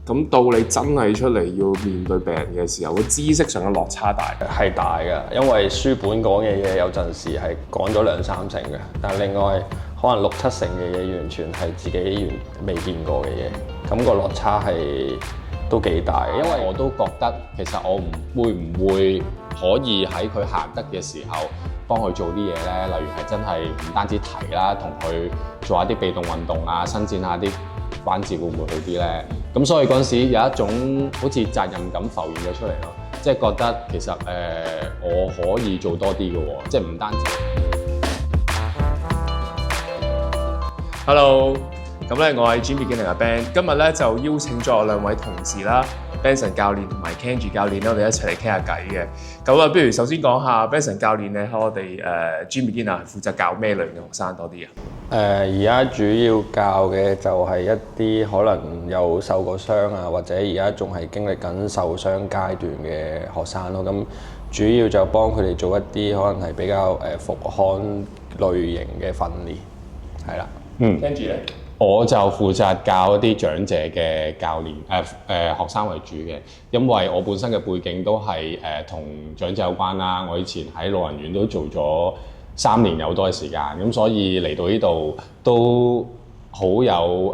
咁到你真係出嚟要面對病人嘅時候，個知識上嘅落差大係大嘅，因為書本講嘅嘢有陣時係講咗2-3成嘅，但係另外可能6-7成嘅嘢完全係自己未見過嘅嘢，咁個落差係都幾大嘅。因為我都覺得其實我會唔會可以喺佢行得嘅時候幫佢做啲嘢咧？例如係真係唔單止提啦，同佢做下啲被動運動啊，伸展下啲關節會唔會好啲咧？咁所以嗰陣時有一種好似責任感浮現咗出嚟咯，即係覺得其實我可以做多啲嘅喎，即係唔單止。Hello， 咁咧我係 Gym Beginning 阿 Ben， 今日咧就邀請咗我2位同事啦 ，Benson 教練同埋 Kenji 教練咧，我哋一齊嚟傾下偈嘅。咁啊，不如首先講下 Benson 教練咧喺我哋Gym Beginning 係負責教咩類型嘅學生多啲啊？而家主要教嘅就係一啲可能有受過傷啊，或者而家仲係經歷緊受傷階段嘅學生咯。咁主要就幫佢哋做一啲可能係比較復康類型嘅訓練，係啦。Kenji 咧，我就負責教一啲長者嘅教練學生為主嘅，因為我本身嘅背景都係同長者有關啦。我以前喺老人院都做咗3年有多嘅時間，咁所以嚟到呢度都好有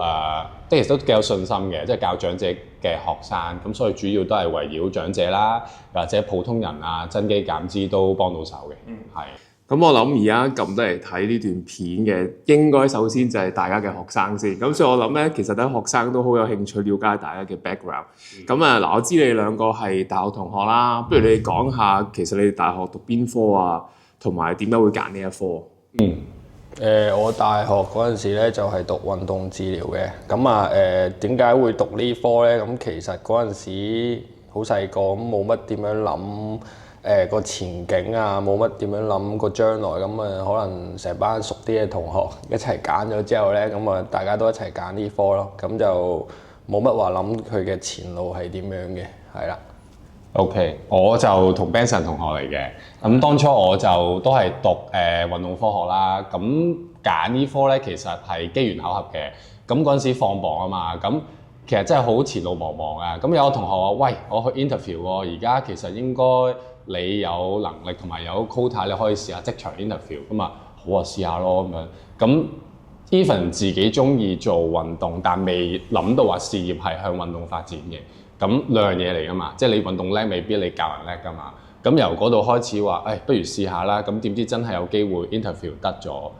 其實都幾有信心嘅，即係教長者嘅學生，咁所以主要都係圍繞長者啦，或者普通人啊，增肌減脂都幫到手嘅，係。咁我諗而家撳得嚟睇呢段片嘅，應該首先就係大家嘅學生先。咁所以我諗咧，其實啲學生都好有興趣了解大家嘅 background。咁嗱，我知你哋2個係大學同學啦，不如你哋講下其實你哋大學讀邊科啊，同埋點解會揀呢一科？我大學嗰陣時咧就係讀運動治療嘅。咁啊點解會讀呢科咧？咁其實嗰陣時好細個，咁冇乜點樣諗。個前景啊，冇乜點樣諗個將來，咁啊可能成班熟啲嘅同學一齊揀咗之後咧，咁啊大家都一齊揀呢科咯，咁就冇乜話諗佢嘅前路係點樣嘅，係啦。OK， 我就同 Benson 同學嚟嘅，咁當初我就都係讀運動科學啦，咁揀呢科咧其實係機緣巧合嘅，咁嗰陣時放榜啊嘛，咁其實真係好前路茫茫啊，咁有個同學話：喂，我去 interview 喎，而家其實應該你有能力同埋有 quota， 你可以試下職場 interview 咁啊，好啊，試下咯咁樣。咁 even 自己中意做運動，但未諗到話事業係向運動發展嘅。咁2樣嘢嚟噶嘛，即係你運動叻，未必你教人叻噶嘛。咁由嗰度開始話，不如試下啦。咁點知真係有機會 interview 得咗，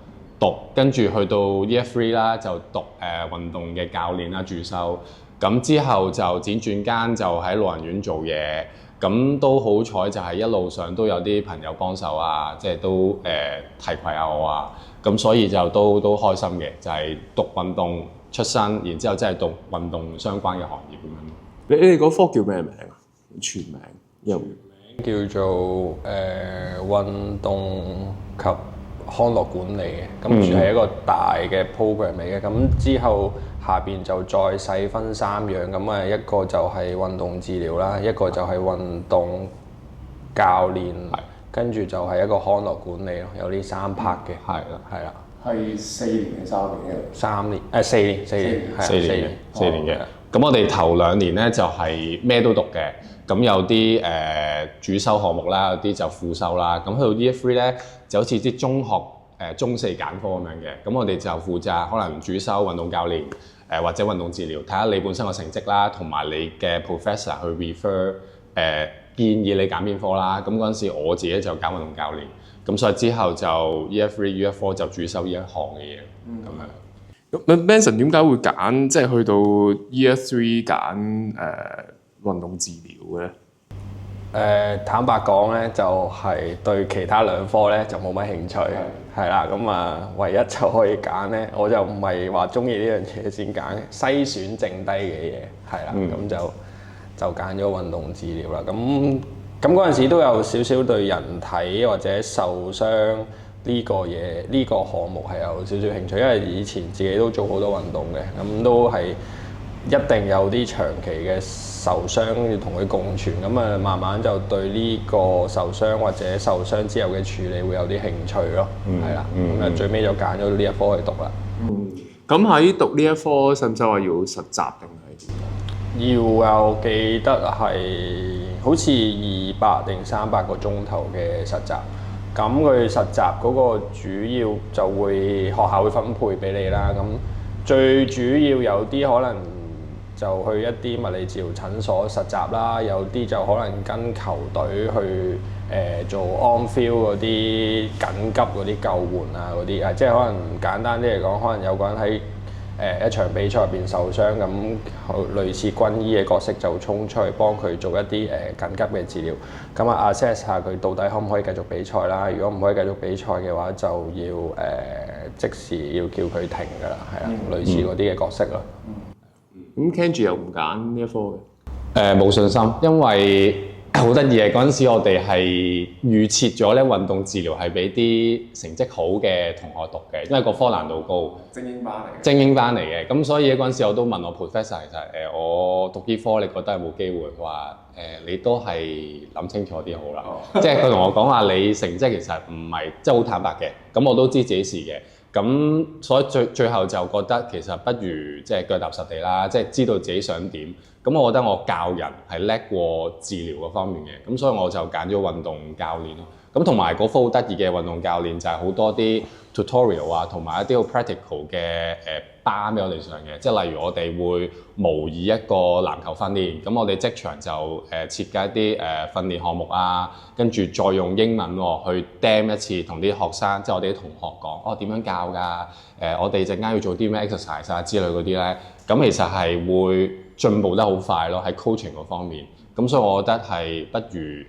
讀跟住去到 Year 3啦，就讀運動嘅教練啦，主修。咁之後就輾轉間就喺老人院做嘢。咁都好彩，就係一路上都有啲朋友幫手啊，即係都提攜下我啊，咁所以就都開心嘅，就係讀運動出身，然之後即係讀運動相關嘅行業咁樣。你哋嗰科叫咩名啊？全名叫做運動及康樂管理嘅，咁係一個大嘅 program 嚟嘅，咁之後下邊就再細分3樣，咁啊一個就係運動治療啦，一個就係運動教練，跟住就係一個康樂管理咯，有呢3 part 嘅，係啦。係4年定3年嘅？4年嘅。咁我哋頭2年咧就係咩都讀嘅，咁有啲主修項目啦，有啲就副修啦。咁去到 Year 3咧，就好似啲中學中4揀科咁樣嘅。咁我哋就負責可能主修運動教練或者運動治療，睇下你本身個成績啦，同埋你嘅 professor 去 refer 建議你揀邊科啦。咁嗰陣時我自己就揀運動教練，咁所以之後就 Year 3、Year 4就主修呢一項嘅嘢咁樣。咁 Benson 點解會揀即係去到 Year 3揀運動治療嘅咧？坦白講咧，就係對其他2科咧就冇乜興趣，係啦。咁啊，唯一就可以揀咧，我就唔係話中意呢樣嘢先揀，篩選剩低嘅嘢，係啦。咁就揀咗運動治療啦。咁嗰陣時都有少少對人體或者受傷呢個嘢呢個項目係有少少興趣，因為以前自己都做好多運動嘅，咁都係一定有啲長期嘅受傷要同佢共存，咁啊慢慢就對呢個受傷或者受傷之後嘅處理會有啲興趣咯，係啦，咁啊最尾就揀咗呢一科去讀啦。咁喺讀呢一科使唔使話要實習定係點？要啊，我記得係好似200定300個鐘頭嘅實習。咁佢實習嗰個主要就會學校會分配俾你啦。咁最主要有啲可能就去一啲物理治療診所實習啦，有啲就可能跟球隊去做 on-field 嗰啲緊急嗰啲救援啊嗰啲啊，即係可能簡單啲嚟講，可能有個人喺一場比賽入邊受傷，咁類似軍醫嘅角色就衝出去幫佢做一啲緊急嘅治療，咁啊 assess 下佢到底可唔可以繼續比賽啦。如果唔可以繼續比賽嘅話，就要即時要叫佢停㗎啦，係啊，類似嗰啲嘅角色咯。咁 Kenji 又唔揀呢一科嘅？冇信心，因為好得意嘅嗰陣時，我哋係預設咗咧運動治療係俾啲成績好嘅同學讀嘅，因為個科難度高，精英班嚟嘅。咁所以嗰陣時我都問我 professor 其實我讀醫科，你覺得有冇機會？佢話你都係諗清楚啲好啦。即係佢同我講話，你成績其實唔係即係好坦白嘅。咁我都知自己事嘅。咁所以最後就覺得其實不如即係腳踏實地啦，即係知道自己想點。咁我覺得我教人係叻過治療嗰方面嘅，咁所以我就揀咗運動教練咯。咁同埋嗰科好得意嘅運動教練就係好多啲 tutorial 啊，同埋一啲好 practical 嘅班俾我哋上嘅。即係例如我哋會模擬一個籃球訓練，咁我哋即場就設計一啲訓練項目啊，跟住再用英文去 demo 一次，同啲學生即係我哋啲同學講，點樣教㗎？我哋陣間要做啲咩 exercise 啊之類嗰啲咧，咁其實係會進步得好快咯，喺 coaching 嗰方面。咁所以我覺得係不如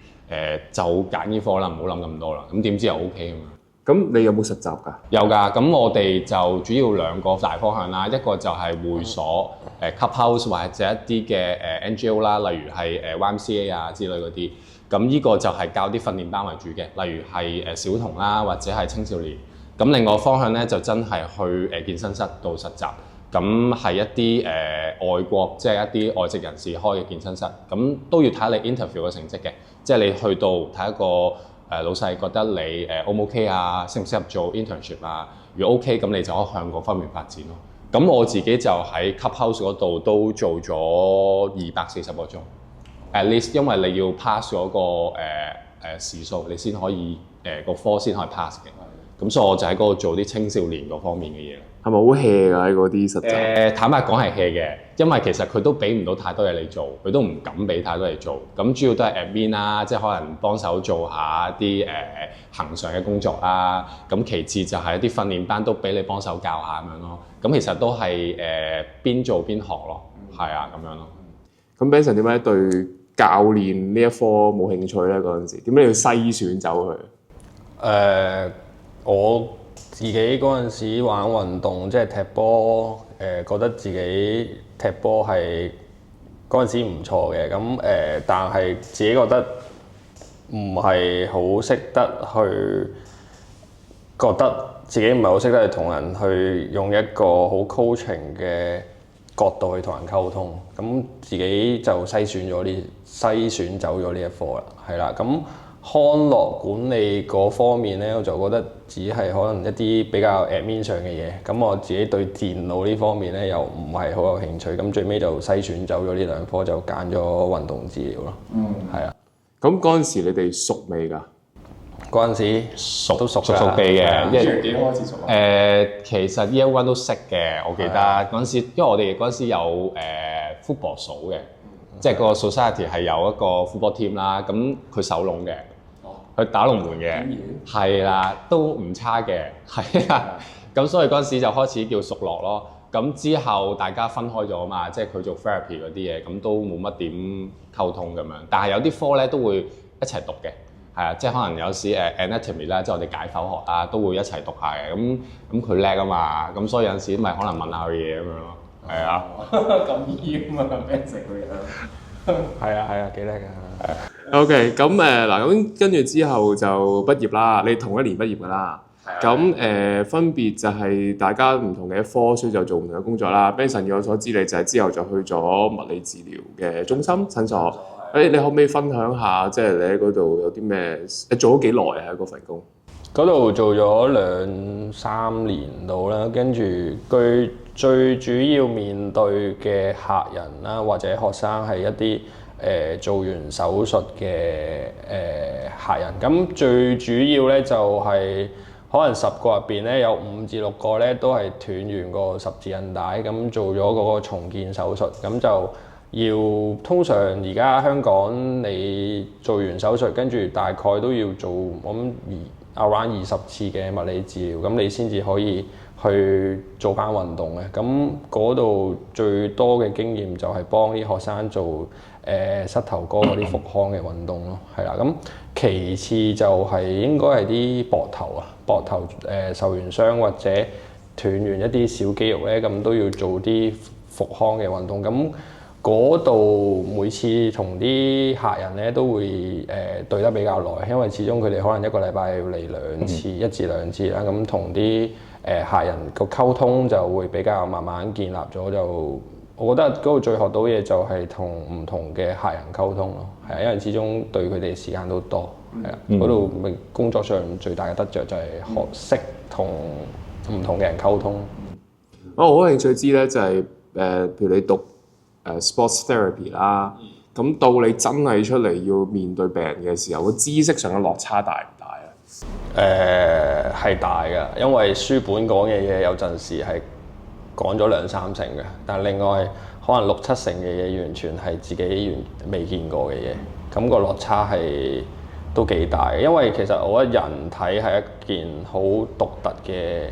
就揀呢科啦，唔好諗咁多啦。咁點知又 OK 啊嘛。咁你有冇實習㗎？有㗎。咁我哋就主要兩個大方向啦，一個就係會所clubhouse 或者一啲嘅NGO 啦，例如係YMCA 啊之類嗰啲。咁呢個就係教啲訓練班為主嘅，例如係小童啦，或者係青少年。咁另外方向咧就真係去健身室度實習。咁係一啲外國即係一啲外籍人士開嘅健身室，咁都要睇你 interview 嘅成績嘅，即係你去到睇一個老細覺得你O 唔 OK 啊，適唔適合做 internship 啊？如果 OK，咁你就可以向嗰方面發展咯。咁我自己就喺 clubhouse 嗰度都做咗240個鐘 ，at least， 因為你要 pass 嗰個時數，你先可以個科先可以 pass 嘅。咁所以我就喺嗰度做啲青少年嗰方面嘅嘢。係咪好 hea 㗎喺嗰啲實習？坦白講係 hea 嘅，因為其實佢都俾唔到太多嘢你做，佢都唔敢俾太多嘢做。咁主要都係 admin 啦，即係可能幫手做下啲恆常嘅工作啦。咁其次就係一啲訓練班都俾你幫手教下咁樣咯。咁其實都係邊做邊學咯，係啊咁樣咯。咁 Benson 點解對教練呢一科冇興趣咧？嗰陣時點解要篩選走佢？我自己嗰陣時玩運動，即係踢波，覺得自己踢波係嗰陣時唔錯嘅，咁但係自己覺得唔係好識得去，覺得自己唔係好識得去同人去用一個好 coaching 嘅角度去同人溝通，咁自己就篩選走咗呢一科啦，係啦，咁。康樂管理嗰方面咧，我就覺得只係可能一啲比較 admin 上嘅嘢。咁我自己對電腦呢方面咧又唔係好有興趣。咁最尾就篩選走咗呢兩科，就揀咗運動治療咯。係啊。咁嗰陣時你哋熟未㗎？嗰陣時都熟地嘅。因為幾開始熟啊？其實 Year One 都識嘅，我記得嗰陣時，因為我哋嗰陣時有football 數嘅。即係個 society 係有一個 football team 啦，咁佢守籠嘅，佢打龍門嘅，係啦，都唔差嘅，係啊，咁所以嗰陣時就開始叫熟絡咯。咁之後大家分開咗嘛，即係佢做 therapy 嗰啲嘢，咁都冇乜點溝通咁樣。但係有啲科咧都會一齊讀嘅，係啊，即係可能有時anatomy 啦，即係我哋解剖學啊，都會一齊讀下嘅。咁佢叻啊嘛，咁所以有陣時咪可能問下佢嘢咁樣咯。係啊，咁厭啊，Benson 佢樣。係啊，幾叻㗎。OK，咁嗱，咁跟住之後就畢業啦。你同一年畢業㗎啦。咁分別就係大家唔同嘅科，所以就做唔同嘅工作啦。Benson 以我所知，你就係之後就去咗物理治療嘅中心診所。你可唔可以分享下，即係你喺嗰度有啲咩？你做咗幾耐啊？喺嗰份工？嗰度做咗2-3年到啦，跟住居最主要面對嘅客人啦，或者學生係一啲做完手術嘅客人。咁最主要咧就係、可能10個入邊咧有5至6個咧都係斷完個十字韌帶，咁做咗嗰個重建手術，咁就要通常而家香港你做完手術，跟住大概都要做我諗around 20次嘅物理治療，咁你先至可以去做翻運動嘅。咁嗰度最多嘅經驗就係幫啲學生做膝頭哥嗰啲復康嘅運動咯，係啦。咁其次就係應該係啲膊頭受完傷或者斷完一啲小肌肉咧，咁都要做啲復康嘅運動。咁嗰度每次同啲客人咧都會對得比較耐，因為始終佢哋可能一個禮拜要嚟2次，1至2次啦。咁同啲客人個溝通就會比較慢慢建立咗。就我覺得嗰度最學到嘢就係同唔同嘅客人溝通咯，係啊，因為始終對佢哋時間都多，係啊。嗰度工作上最大嘅得着就係學識同唔同嘅人溝通。我好興趣知咧，就係譬如你讀sports therapy 啦，咁到你真係出嚟要面對病人嘅時候，個知識上嘅落差大唔大啊？係大㗎，因為書本講嘅嘢有陣時係講咗2-3成嘅，但另外可能6-7成嘅嘢完全係自己未見過嘅嘢，咁個落差係都幾大嘅。因為其實我覺得人體係一件好獨特嘅，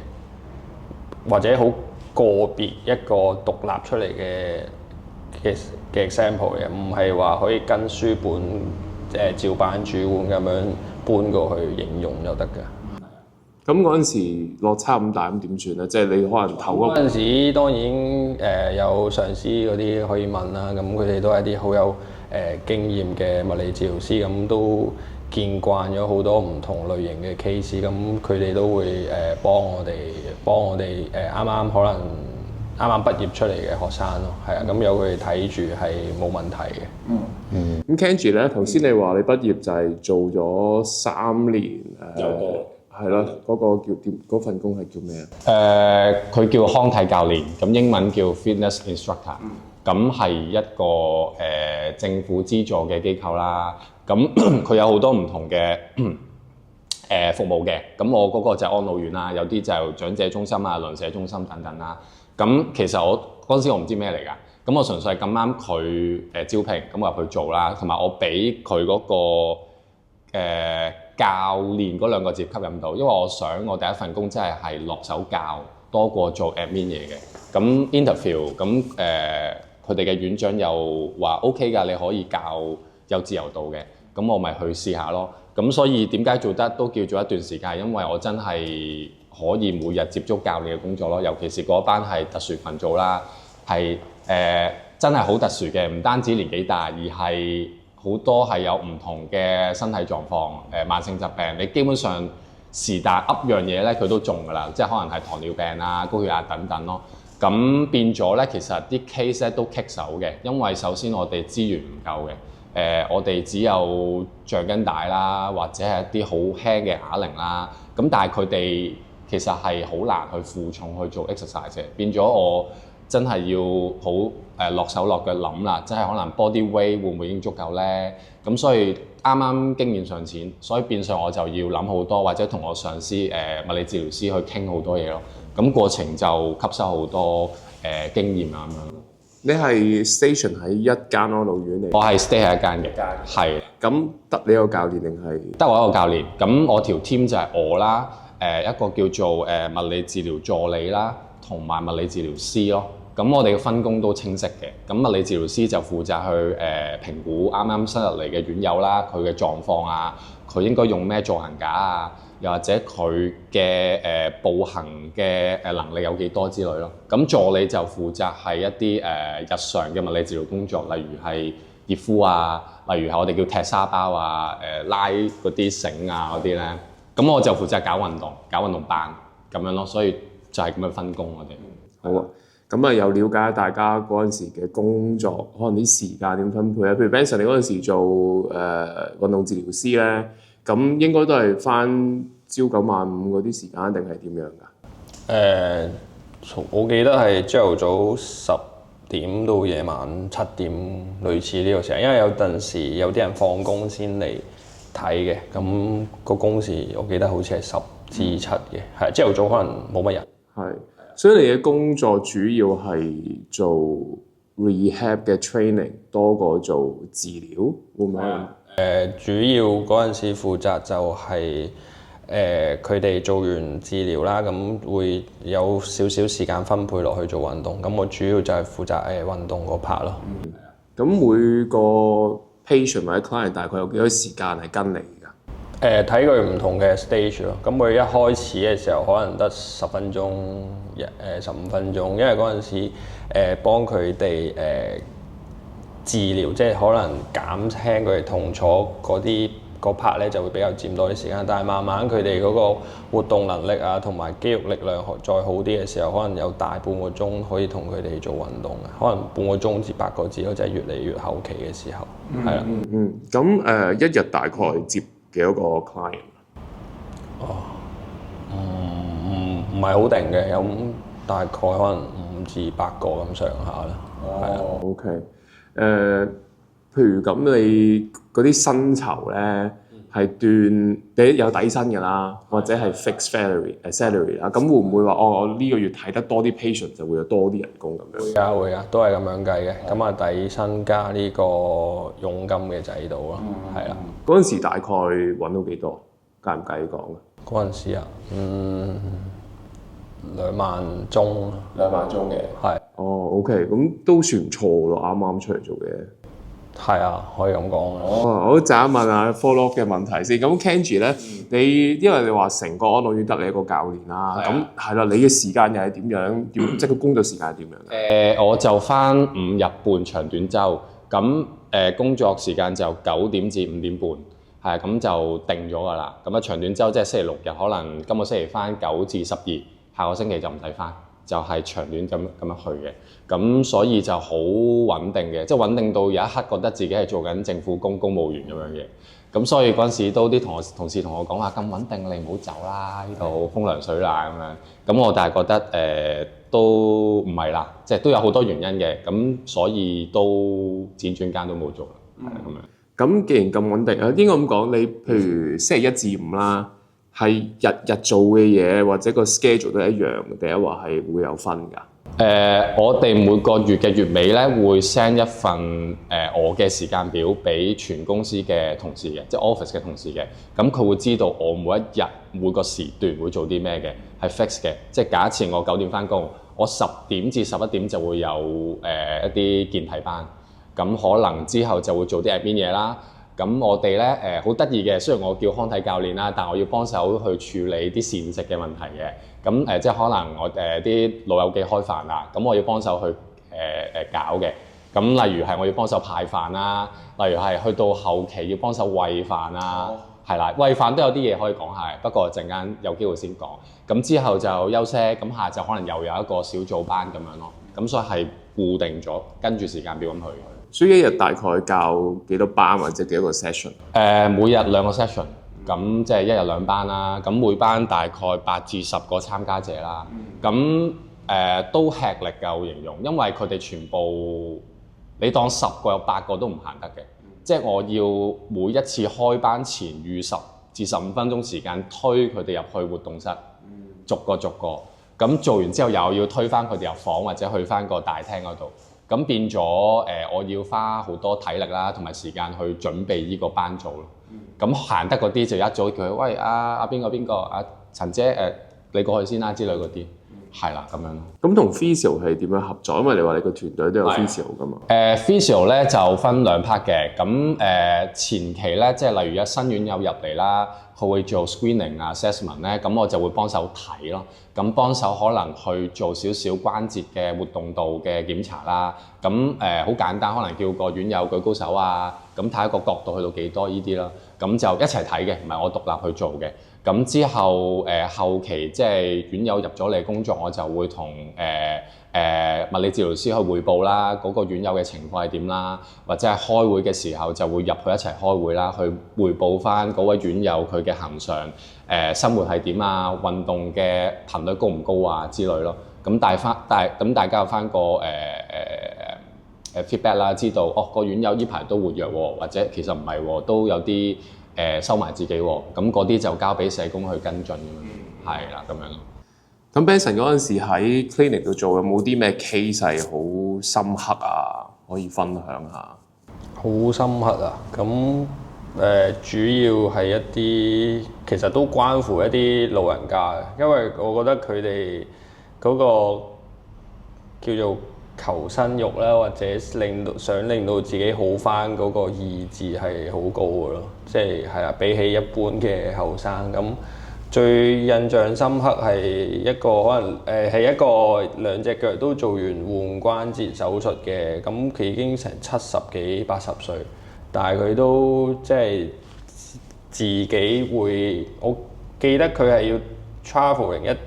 或者好個別一個獨立出嚟嘅 example 嘅，唔係話可以跟書本照板煮碗咁樣搬過去形容就得㗎。咁嗰陣時落差咁大，咁點算咧？即係你可能頭嗰陣時當然有上司嗰啲可以問啦，咁佢哋都係啲好有經驗嘅物理治療師，咁都見慣咗好多唔同類型嘅 case，咁佢哋都會幫我哋啱啱畢業出嚟嘅學生咯，係啊，咁有佢哋睇住係冇問題嘅。咁 Kenji 咧，頭先你話你畢業就係做咗3年係咯，嗰個叫點？嗰份工係叫咩啊？佢叫康體教練，咁英文叫 fitness instructor。咁係一個政府資助嘅機構啦。咁佢有好多唔同嘅服務嘅。咁我嗰個就係安老院啦，有啲就長者中心啊、鄰舍中心等等啦。咁其實我嗰陣時我唔知咩嚟㗎。咁我純粹係咁啱佢招聘，咁我入去做啦，同埋我俾佢嗰個教練嗰2個字吸引到，因為我想我第一份工真係落手教多過做 admin 嘢嘅。咁 interview 咁佢哋嘅院長又話 OK 㗎，你可以教有自由度嘅，咁我咪去試下咯。咁所以點解做得都叫做一段時間，因為我真係可以每日接觸教練嘅工作咯，尤其是嗰班係特殊群組啦，係真係好特殊嘅，唔單止年紀大，而係好多係有唔同嘅身體狀況，慢性疾病，你基本上是但噏樣嘢咧，佢都中㗎啦，即係可能係糖尿病啊、高血壓等等咯。咁變咗咧，其實啲 case 咧都棘手嘅，因為首先我哋資源唔夠嘅，我哋只有橡筋帶啦，或者係一啲好輕嘅啞鈴啦。咁但係佢哋其實係好難去負重去做 exercise 嘅，變咗我真係要好落手落腳諗啦，即係可能 body weight 會唔會已經足夠咧？咁所以啱啱經驗尚淺，所以變相我就要諗好多，或者同我上司物理治療師去傾好多嘢咯。咁過程就吸收好多經驗啊咁樣。你係 station 喺一間安老院嚟？我係 stay 喺一間嘅，係。咁得你一個教練定係？得我一個教練。咁我條 team 就係我啦，一個叫做物理治療助理啦，同埋物理治療師咯。咁我哋嘅分工都清晰嘅。咁物理治療師就負責去評估啱啱新入嚟嘅院友啦，佢嘅狀況啊，佢應該用咩助行架啊，又或者佢嘅步行嘅能力有幾多之類咯。咁助理就負責係一啲日常嘅物理治療工作，例如係熱敷啊，例如係我哋叫踢沙包啊，拉嗰啲繩啊嗰啲咧。咁我就負責搞運動班咁樣咯，所以就係咁樣分工我哋。好啊。咁啊，又了解大家嗰陣時嘅工作，可能啲時間點分配啊。譬如 Benson 你嗰陣時做運動治療師咧，咁應該都係返朝9晚5嗰啲時間，定係點樣㗎？我記得係朝頭早10點到夜晚7點，類似呢個時間。因為有陣時有啲人放工先嚟睇嘅，咁個工時我記得好似係10至7嘅，係朝頭早可能冇乜人。係，所以你嘅工作主要係做 rehab 嘅 training 多過做治療，會唔會？主要嗰陣時負責就係佢哋做完治療啦，咁會有少少時間分配落去做運動。咁我主要就係負責運動嗰 part 咯。咁每個 patient 或者 client 大概有幾多時間係跟你㗎？睇佢唔同嘅 stage 咯。咁佢一開始嘅時候可能得10分鐘、15分鐘，因為嗰陣時幫佢哋治療，即係可能減輕佢哋痛楚嗰 part 咧就會比較佔多啲時間。但係慢慢佢哋嗰個活動能力啊，同埋肌肉力量再好啲嘅時候，可能有大半個鐘可以同佢哋做運動嘅，可能半個鐘至8個字咯，就係越嚟越後期嘅時候，係啦。咁一日大概接幾多個 client？唔係好定嘅，有大概可能5至8個咁上下啦。係啊。OK。譬如咁，你嗰啲薪酬咧係第一有底薪㗎啦，或者係 fixed salary 啦。咁會唔會話我呢個月睇得多啲 patient 就會有多啲人工咁樣？會㗎，都係咁樣計嘅。咁啊，底薪加呢個佣金嘅制度咯，係啦。嗰陣時大概揾到幾多？介唔介意講嘅？嗰陣時啊，2萬鐘2萬鐘嘅。係。OK，咁都算唔錯咯，啱啱出嚟做嘅。係啊，可以咁講。我就問下 follow up 嘅問題先。咁 Kenji 咧，你因為你話成個安老院得你一個教練啦，咁係啦，你嘅時間又係點樣？即係個工作時間係點樣嘅？我就返5日半長短週，咁工作時間就9點至5點半，係咁就定咗㗎啦。咁啊長短週即係星期6日，可能今個星期返9至12，下個星期就唔使返。就係長短咁樣去嘅，咁所以就好穩定嘅，即係穩定到有一刻覺得自己係做緊政府公務員咁樣嘅，咁所以嗰陣時都啲同事同我講話咁穩定，你唔好走啦，呢度風涼水冷咁樣，咁我但係覺得都唔係啦，即係都有好多原因嘅，咁所以都輾轉間都冇做啦，係咁樣。咁既然咁穩定啊，應該咁講，你譬如星期1至5啦。係日日做嘅嘢或者個 schedule 都係一樣嘅，定係話係會有分㗎？我哋每個月嘅月尾咧會 send 一份我嘅時間表俾全公司嘅同事嘅，即係 office 嘅同事嘅。咁佢會知道我每一日每個時段會做啲咩嘅，係 fix 嘅。即係假設我9點返工，我10點至11點就會有一啲健體班，咁可能之後就會做啲 admin 嘢啦。咁我哋咧好得意嘅，雖然我叫康體教練啦，但我要幫手去處理啲膳食嘅問題嘅。咁即係可能我啲老友記開飯啦，咁我要幫手去搞嘅。咁例如係我要幫手派飯啦，例如係去到後期要幫手餵飯啦，係啦，餵飯都有啲嘢可以講下，不過陣間有機會先講。咁之後就休息，咁下晝可能又有一個小組班咁樣咯。咁所以係固定咗，跟住時間表咁去。所以一日大概教幾多班或者幾多個 session？每日2個 session，咁即係一日2班啦。咁每班大概8至10個參加者啦。咁都吃力㗎，我形容，因為佢哋全部你當10個有8個都唔行得嘅。即係我要每一次開班前預10至15分鐘時間推佢哋入去活動室，逐個。咁做完之後又要推翻佢哋入房或者去翻個大廳嗰度。咁變咗我要花好多體力啦，同埋時間去準備呢個班組咯。咁行得嗰啲就一早叫佢，喂阿邊個阿陳姐你過去先啦之類嗰啲，係啦咁樣咯。咁同 physio 係點樣合作？因為你話你個團隊都有 physio 噶嘛。physio 咧就分2 part 嘅。咁前期咧即係例如有新院友入嚟啦，佢會做 screening 啊 assessment 咧，咁我就會幫手睇咯。咁幫手可能去做少少關節嘅活動度嘅檢查啦。咁好簡單，可能叫個院友舉高手啊，咁睇一個角度去到幾多呢啲啦。咁就一齊睇嘅，唔係我獨立去做嘅。咁之後後期即係院友入咗嚟工作，我就會同物理治療師去匯報啦，嗰個院友嘅情況係點啦，或者係開會嘅時候就會入去一齊開會啦，去匯報翻嗰位院友佢嘅恆常生活係點啊，運動嘅頻率高唔高啊之類咯。咁大家有翻個feedback 啦，知道個院友呢排都活躍喎，或者其實唔係喎，都有啲收埋自己喎，咁嗰啲就交俾社工去跟進咁樣，係啦咁樣咯。咁 Benson 嗰陣時喺 clinic 度做，有冇啲咩 case 係好深刻啊？可以分享下。好深刻啊！咁主要係一啲其實都關乎一啲老人家嘅，因為我覺得佢哋嗰個叫做求生欲啦，或者想令到自己好返嗰個意志係好高嘅咯，即係啦，比起一般嘅後生咁。最印象深刻係一個可能係一個兩隻腳都做完換關節手術嘅，咁佢已經成70幾80歲，但係佢都即係自己會，我記得佢係要 travelling 一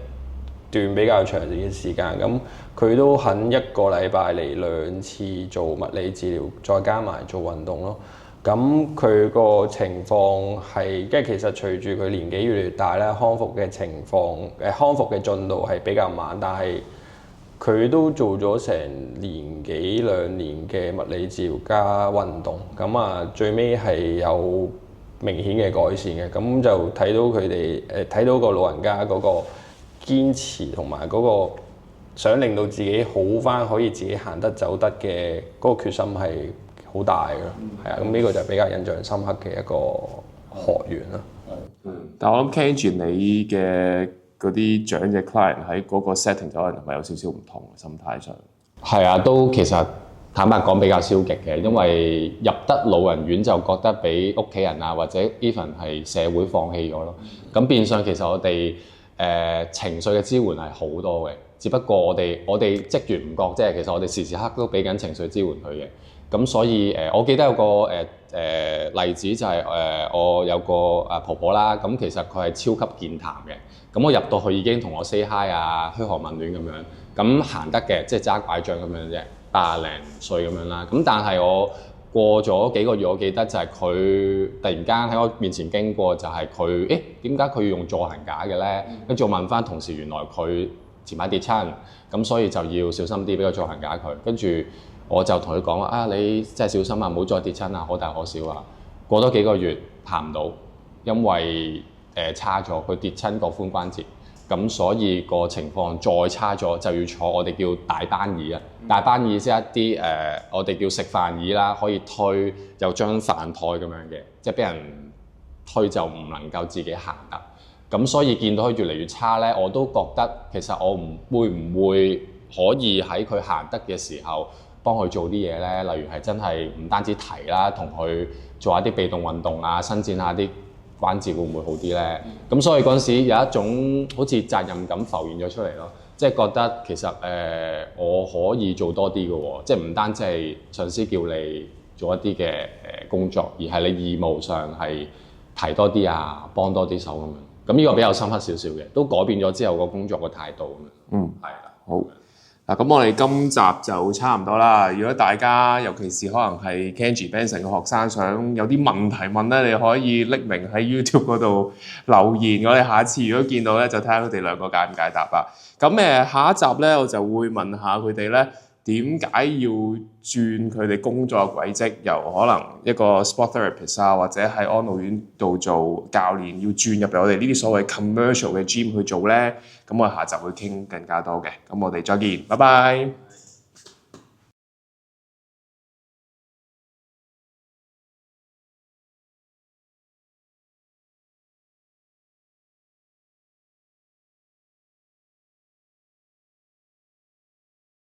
段比較長嘅時間，咁佢都肯一個禮拜嚟2次做物理治療，再加埋做運動咯。咁佢個情況係，即係其實隨住佢年紀越嚟越大咧，康復嘅康復嘅進度係比較慢，但係佢都做咗成年幾2年嘅物理治療加運動，咁啊最尾係有明顯嘅改善嘅，咁就睇到佢哋睇到個老人家嗰個堅持同埋嗰個想令到自己好返，可以自己行得走得嘅嗰個決心係好大嘅，係啊，咁呢個就比較印象深刻嘅一個學員啦。但我諗 Kenji 你嘅嗰啲長者 client 喺嗰個 setting 就可能係咪有少少唔同心態上？係啊，都其實坦白講比較消極嘅，因為入得老人院就覺得俾屋企人啊或者 even 係社會放棄咗咯。咁變相其實我哋情緒嘅支援係好多嘅，只不過我哋職員唔覺啫，其實我哋時時刻都俾緊情緒支援佢嘅。咁所以我記得有個例子就係我有個婆婆啦，咁其實佢係超級健談嘅，咁我入到去已經同我 say hi 啊，噓寒問暖咁樣，咁行得嘅，即係揸拐杖咁樣啫，80零歲咁樣啦。咁但係我過咗幾個月，我記得就係佢突然間喺我面前經過，就係佢點解佢要用助行架嘅咧？跟住我問翻同事，原來佢前排跌親，咁所以就要小心啲俾個助行架佢，跟住我就同佢講話你真係小心啊，唔好再跌親啊，可大可小啊。過多幾個月行唔到，因為差咗，佢跌親個髖關節，咁所以個情況再差咗，就要坐我哋叫大班椅啊。大班椅即係一啲我哋叫食飯椅啦，可以推有張飯台咁樣嘅，即係俾人推就唔能夠自己行得。咁所以見到佢越嚟越差咧，我都覺得其實我會唔會可以喺佢行得嘅時候幫佢做啲嘢咧，例如係真係唔單止提啦，同佢做下啲被動運動啊，伸展下啲關節會唔會好啲咧？咁所以嗰陣時有一種好似責任感浮現咗出嚟咯，即係覺得其實我可以做多啲嘅喎，即係唔單止係上司叫你做一啲嘅工作，而係你義務上係提多啲啊，幫多啲手咁樣。咁呢個比較深刻少少嘅，都改變咗之後個工作嘅態度咁樣。係啦，好。嗱，咁我哋今集就差唔多啦。如果大家尤其是可能係 Kenji Benson 嘅學生，想有啲問題問咧，你可以匿名喺 YouTube 嗰度留言。我哋下一次如果見到咧，就睇下佢哋兩個解唔解答啦。咁下一集咧，我就會問下佢哋咧點解要轉佢哋工作嘅軌跡，由可能一個 sport therapist 啊，或者喺安老院度做教練，要轉入嚟我哋呢啲所謂 commercial 嘅 gym 去做咧。咁我下集會傾更加多嘅。咁我哋再見，拜拜。